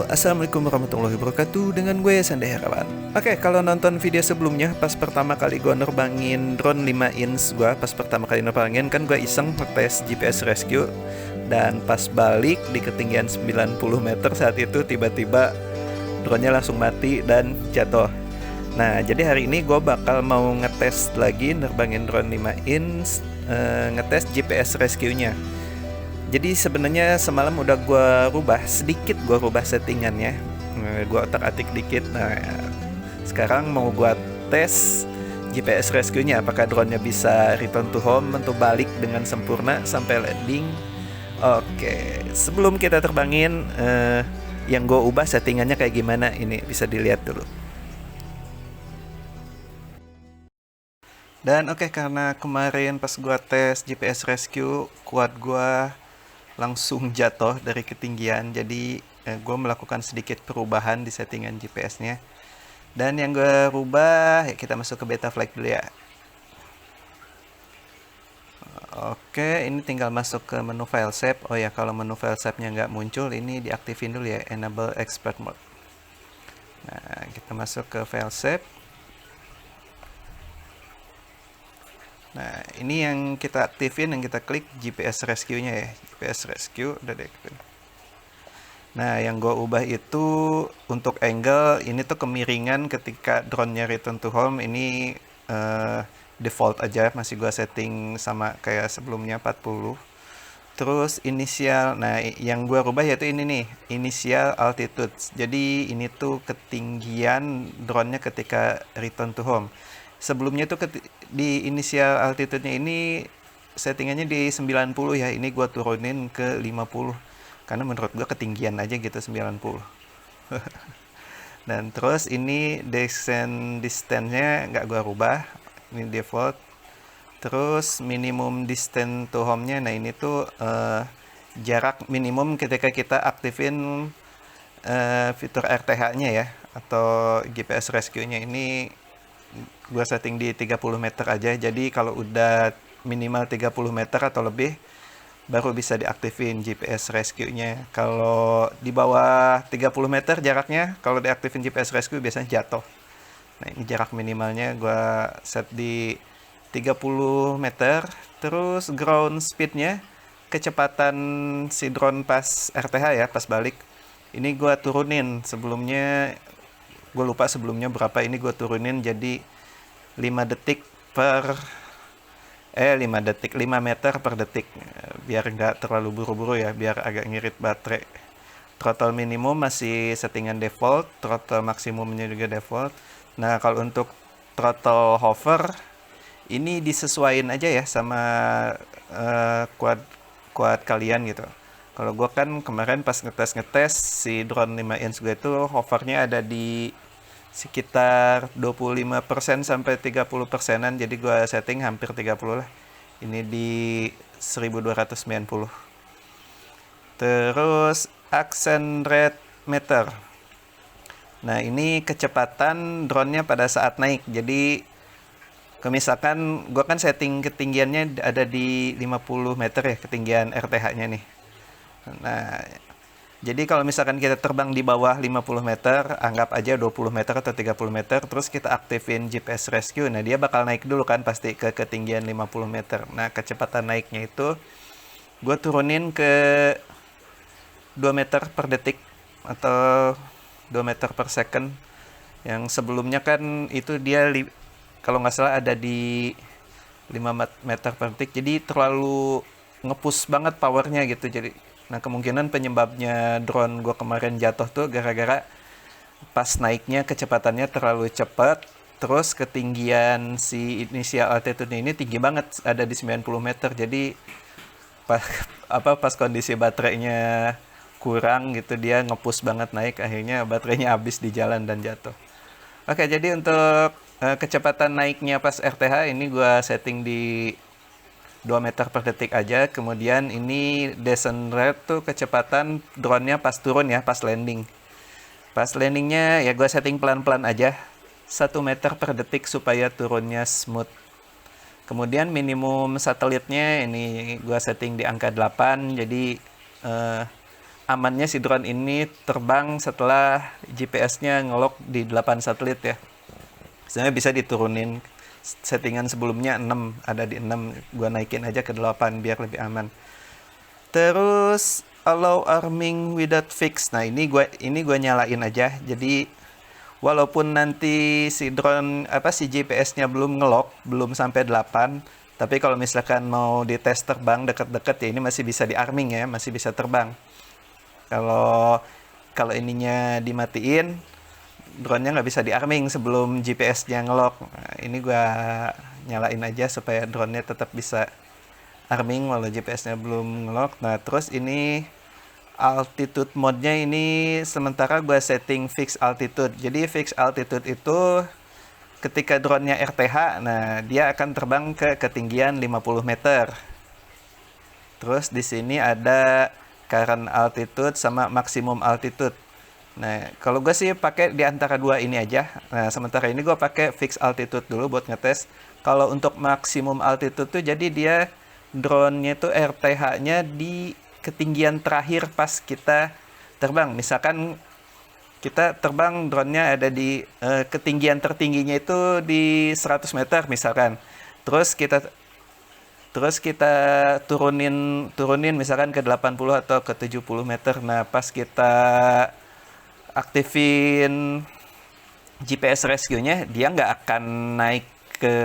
Assalamualaikum warahmatullahi wabarakatuh. Dengan gue Sanda Herawan. Oke, kalau nonton video sebelumnya, pas pertama kali gue nerbangin drone 5 inch gue, pas pertama kali nerbangin kan gue iseng ngetes GPS rescue. Dan pas balik di ketinggian 90 meter saat itu tiba-tiba drone-nya langsung mati dan jatuh. Nah, jadi hari ini gue bakal mau ngetes lagi nerbangin drone 5 inch, ngetes GPS rescue-nya. Jadi sebenarnya semalam udah gue rubah settingannya, gue otak-atik dikit. Nah, sekarang mau gue tes GPS rescue-nya, apakah drone-nya bisa return to home atau balik dengan sempurna sampai landing. Oke, sebelum kita terbangin, yang gue ubah settingannya kayak gimana, ini bisa dilihat dulu. Dan oke, karena kemarin pas gue tes GPS rescue, quad gue langsung jatuh dari ketinggian, jadi gue melakukan sedikit perubahan di settingan GPS-nya. Dan yang gue rubah, ya kita masuk ke beta flight dulu ya. Oke, ini tinggal masuk ke menu file shape. Oh ya, kalau menu file shape-nya nggak muncul, ini diaktifin dulu ya, enable expert mode. Nah, kita masuk ke file shape. Nah, ini yang kita aktifin, yang kita klik GPS rescue-nya ya. GPS rescue udah diaktifin. Nah, yang gue ubah itu untuk angle, ini tuh kemiringan ketika drone-nya return to home, ini default aja, masih gue setting sama kayak sebelumnya 40. Terus inisial, nah yang gue rubah yaitu ini nih, initial altitude. Jadi ini tuh ketinggian drone-nya ketika return to home. Sebelumnya tuh di initial altitude-nya ini settingannya di 90 ya. Ini gue turunin ke 50. Karena menurut gue ketinggian aja gitu 90. Dan terus ini descent distance-nya nggak gue rubah. Ini default. Terus minimum distance to home-nya, nah ini tuh jarak minimum ketika kita aktifin fitur RTH-nya ya, atau GPS rescue-nya ini gue setting di 30 meter aja. Jadi kalau udah minimal 30 meter atau lebih baru bisa diaktifin GPS rescue-nya. Kalau di bawah 30 meter jaraknya, kalau diaktifin GPS rescue biasanya jatuh. Nah, ini jarak minimalnya gue set di 30 meter. Terus ground speed-nya, kecepatan si drone pas RTH ya, pas balik, ini gue turunin. Sebelumnya gue lupa sebelumnya berapa, ini gue turunin jadi 5 detik per 5 detik, 5 meter per detik, biar nggak terlalu buru-buru ya, biar agak ngirit baterai. Throttle minimum masih settingan default, throttle maksimumnya juga default. Nah, kalau untuk throttle hover ini disesuaikan aja ya sama quad kalian gitu. Kalau gue kan kemarin pas ngetes si drone 5 inch gue itu hovernya ada di sekitar 25% sampai 30%-an, jadi gue setting hampir 30 lah. Ini di 1290. Terus accent rate meter. Nah, ini kecepatan drone-nya pada saat naik. Jadi misalkan gue kan setting ketinggiannya ada di 50 meter ya, ketinggian RTH-nya nih. Nah, jadi kalau misalkan kita terbang di bawah 50 meter, anggap aja 20 meter atau 30 meter, terus kita aktifin GPS rescue, nah dia bakal naik dulu kan pasti ke ketinggian 50 meter. Nah, kecepatan naiknya itu gue turunin ke 2 meter per detik atau 2 meter per second. Yang sebelumnya kan itu dia kalau nggak salah ada di 5 meter per detik, jadi terlalu nge-push banget powernya gitu. Jadi nah, kemungkinan penyebabnya drone gue kemarin jatuh tuh gara-gara pas naiknya kecepatannya terlalu cepat, terus ketinggian si initial altitude ini tinggi banget, ada di 90 meter. Jadi pas kondisi baterainya kurang gitu, dia nge-push banget naik, akhirnya baterainya habis di jalan dan jatuh. Oke, jadi untuk kecepatan naiknya pas RTH ini gue setting di 2 meter per detik aja. Kemudian ini descent rate tuh kecepatan drone-nya pas turun ya, pas landing. Pas landingnya ya gue setting pelan-pelan aja, 1 meter per detik supaya turunnya smooth. Kemudian minimum satelitnya ini gue setting di angka 8, jadi amannya si drone ini terbang setelah GPS-nya ngelok di 8 satelit ya. Sebenarnya bisa diturunin, settingan sebelumnya 6, ada di 6, gua naikin aja ke 8 biar lebih aman. Terus allow arming without fix. Nah, ini gua nyalain aja. Jadi walaupun nanti si drone si GPS-nya belum ngelok, belum sampai 8, tapi kalau misalkan mau dites terbang deket-deket ya ini masih bisa di arming ya, masih bisa terbang. Kalau kalau ininya dimatiin, drone-nya nggak bisa di arming sebelum GPS-nya ngelok. Nah, ini gua nyalain aja supaya drone-nya tetap bisa arming walau GPS-nya belum ngelok. Nah, terus ini altitude mode-nya ini sementara gue setting fix altitude. Jadi fix altitude itu ketika drone-nya RTH, nah dia akan terbang ke ketinggian 50 meter. Terus di sini ada current altitude sama maximum altitude. Nah, kalau gue sih pakai di antara dua ini aja. Nah, sementara ini gue pakai fix altitude dulu buat ngetes. Kalau untuk maximum altitude tuh jadi dia drone-nya tuh RTH-nya di ketinggian terakhir pas kita terbang. Misalkan kita terbang drone-nya ada di ketinggian tertingginya itu di 100 meter misalkan. Terus kita turunin misalkan ke 80 atau ke 70 meter. Nah, pas kita aktifin GPS rescue-nya, dia nggak akan naik ke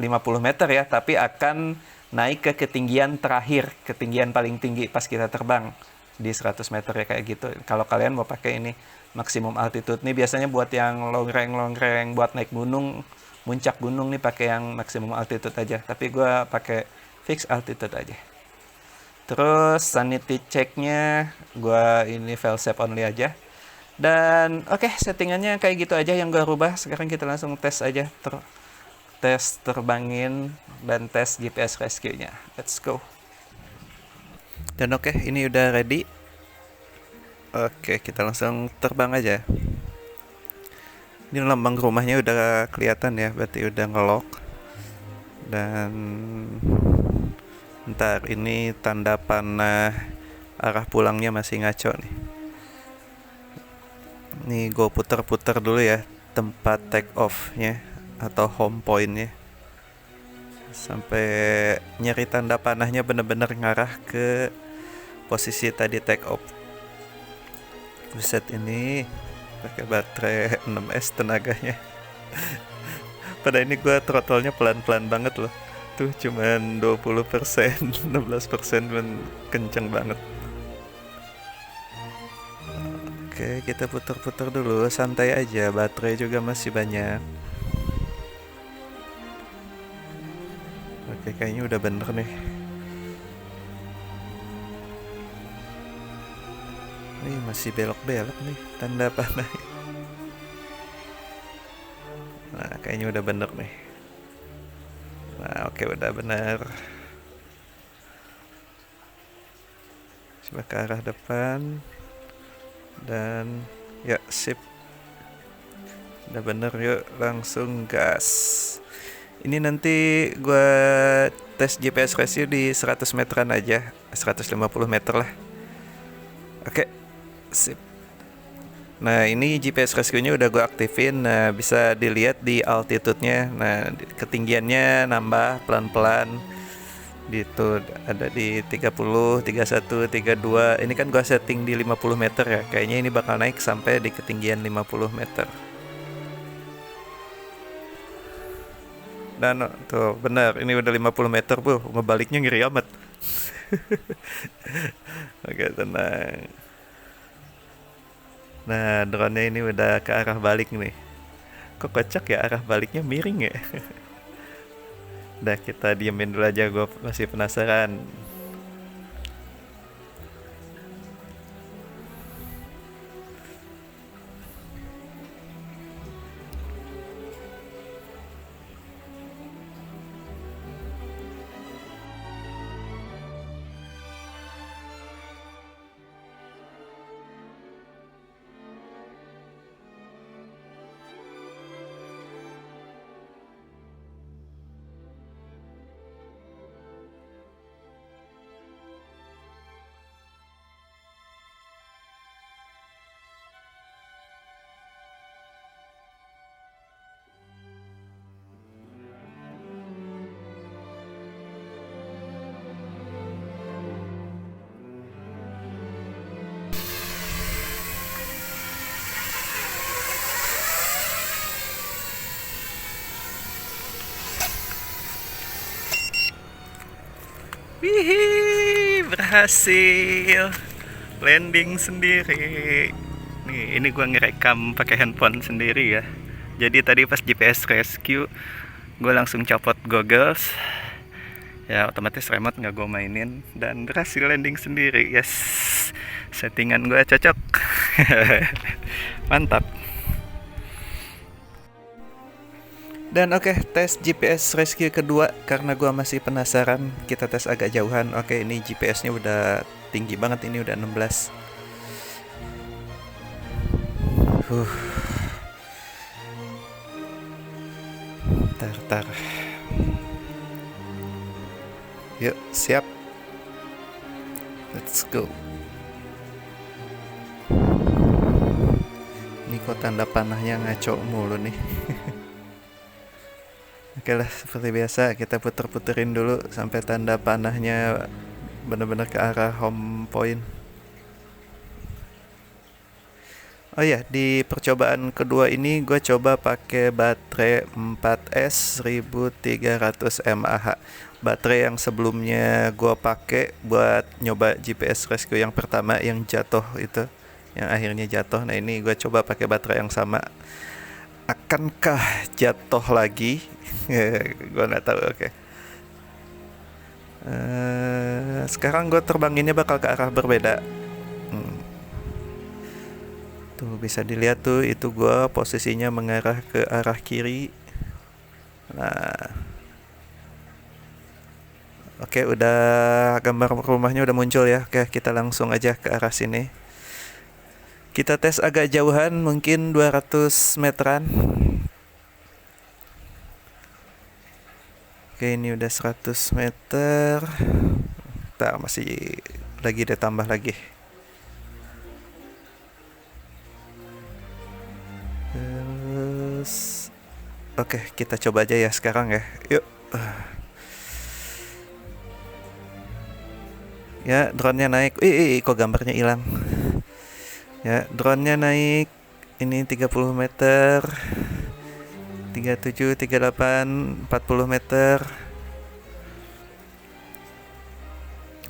50 meter ya, tapi akan naik ke ketinggian terakhir, ketinggian paling tinggi pas kita terbang di 100 meter ya kayak gitu. Kalau kalian mau pakai ini maksimum altitude nih biasanya buat yang long range buat naik gunung, muncak gunung nih pakai yang maksimum altitude aja. Tapi gue pakai fix altitude aja. Terus sanity check-nya gue ini fail safe only aja. Dan oke, settingannya kayak gitu aja yang gue rubah. Sekarang kita langsung tes aja. Tes terbangin dan tes GPS rescue-nya. Let's go. Dan oke, ini udah ready. Oke, kita langsung terbang aja. Ini lambang rumahnya udah kelihatan ya, berarti udah ngelok. Dan ntar ini tanda panah arah pulangnya masih ngaco nih. Nih gue puter-puter dulu ya tempat take off-nya atau home point-nya sampai nyari tanda panahnya bener-bener ngarah ke posisi tadi take off. Buset, ini pakai baterai 6S tenaganya. Pada ini gue throttle-nya pelan-pelan banget loh. Tuh cuman 20%, 16% kenceng banget. Oke, kita putar-putar dulu, santai aja, baterai juga masih banyak. Oke, kayaknya udah bener nih. Nih masih belok-belok nih tanda panah. Nah, kayaknya udah bener nih. Nah, oke, udah bener. Coba ke arah depan. Dan ya, sip. Udah bener, yuk langsung gas. Ini nanti gue tes GPS rescue di 100 meteran aja, 150 meter lah. Oke, sip. Nah, ini GPS rescue-nya udah gue aktifin. Nah, bisa dilihat di altitude-nya. Nah, ketinggiannya nambah pelan-pelan. Gitu, ada di 30, 31, 32. Ini kan gue setting di 50 meter ya. Kayaknya ini bakal naik sampai di ketinggian 50 meter. Dan tuh benar, ini udah 50 meter, Bu. Ngebaliknya ngeri amat. Oke, tenang. Nah, drone-nya ini udah ke arah balik nih. Kok kocak ya, arah baliknya miring ya? Udah, kita diemin dulu aja, gue masih penasaran. Wih, berhasil landing sendiri. Nih, ini gua ngerekam pakai handphone sendiri ya. Jadi tadi pas GPS rescue, gua langsung copot goggles. Ya otomatis remote nggak gue mainin dan berhasil landing sendiri. Yes, settingan gue cocok. Mantap. Dan oke, tes GPS rescue kedua karena gue masih penasaran. Kita tes agak jauhan. Oke, ini GPS-nya udah tinggi banget, ini udah 16. Tar. Yuk, siap. Let's go. Ini kok tanda panahnya ngaco mulu nih. Oke lah, seperti biasa kita puter-puterin dulu sampai tanda panahnya benar-benar ke arah home point. Oh iya, di percobaan kedua ini gue coba pakai baterai 4S 1300 mAh. Baterai yang sebelumnya gue pakai buat nyoba GPS rescue yang pertama yang jatuh itu, yang akhirnya jatuh. Nah ini gue coba pakai baterai yang sama. Akankah jatuh lagi? Gue nggak tahu. Oke. Sekarang gue terbanginnya bakal ke arah berbeda. Tuh bisa dilihat tuh, itu gua posisinya mengarah ke arah kiri. Nah, oke, udah gambar rumahnya udah muncul ya. Oke, kita langsung aja ke arah sini. Kita tes agak jauhan, mungkin 200 meteran. Oke, ini udah 100 meter. Masih lagi ditambah lagi. Oke, kita coba aja ya sekarang ya. Yuk. Ya, drone-nya naik. Kok gambarnya hilang. Ya, drone-nya naik. Ini 30 meter. 37, 38, 40 meter.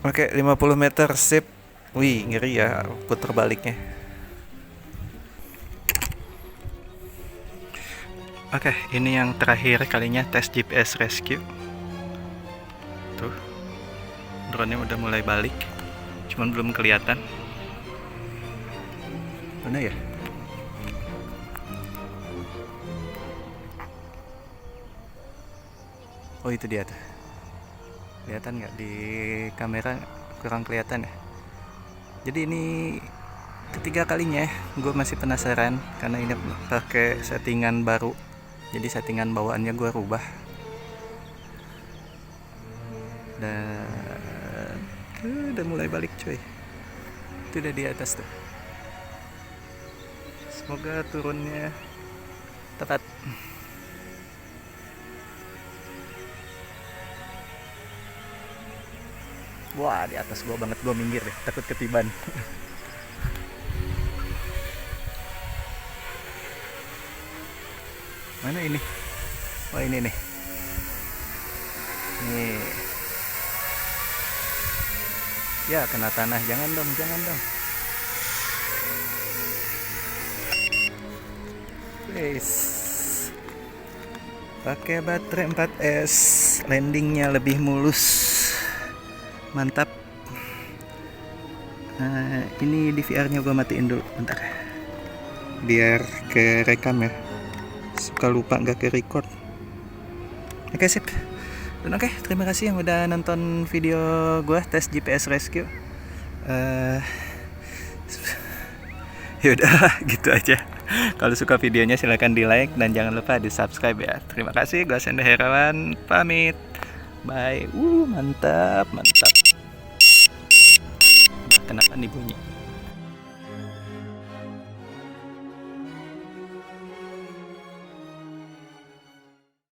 Oke, 50 meter, sip. Wih, ngeri ya puter baliknya. Oke, ini yang terakhir kalinya tes GPS rescue. Tuh, drone-nya udah mulai balik, cuman belum kelihatan. Mana ya? Oh itu dia tuh. Kelihatan nggak di kamera? Kurang kelihatan ya. Jadi ini ketiga kalinya gue masih penasaran karena ini pakai settingan baru. Jadi settingan bawaannya gue rubah. Dan udah mulai balik cuy. Itu udah di atas tuh. Semoga turunnya tepat. Wah, di atas gua banget, gua minggir deh, takut ketiban. Mana ini? Oh ini nih. Nih. Ya kena tanah, jangan dong. Wes. Pakai baterai 4S, landingnya lebih mulus. Mantap. Ini DVR-nya gue matiin dulu bentar, biar kerekam ya. Suka lupa nggak ke record. Oke sip. Dan oke, terima kasih yang udah nonton video gue tes GPS rescue. Yaudah gitu aja. Kalau suka videonya silahkan di like dan jangan lupa di subscribe ya. Terima kasih, gue Senda Herawan pamit. Bye. Mantap. Kenapa nih bunyi?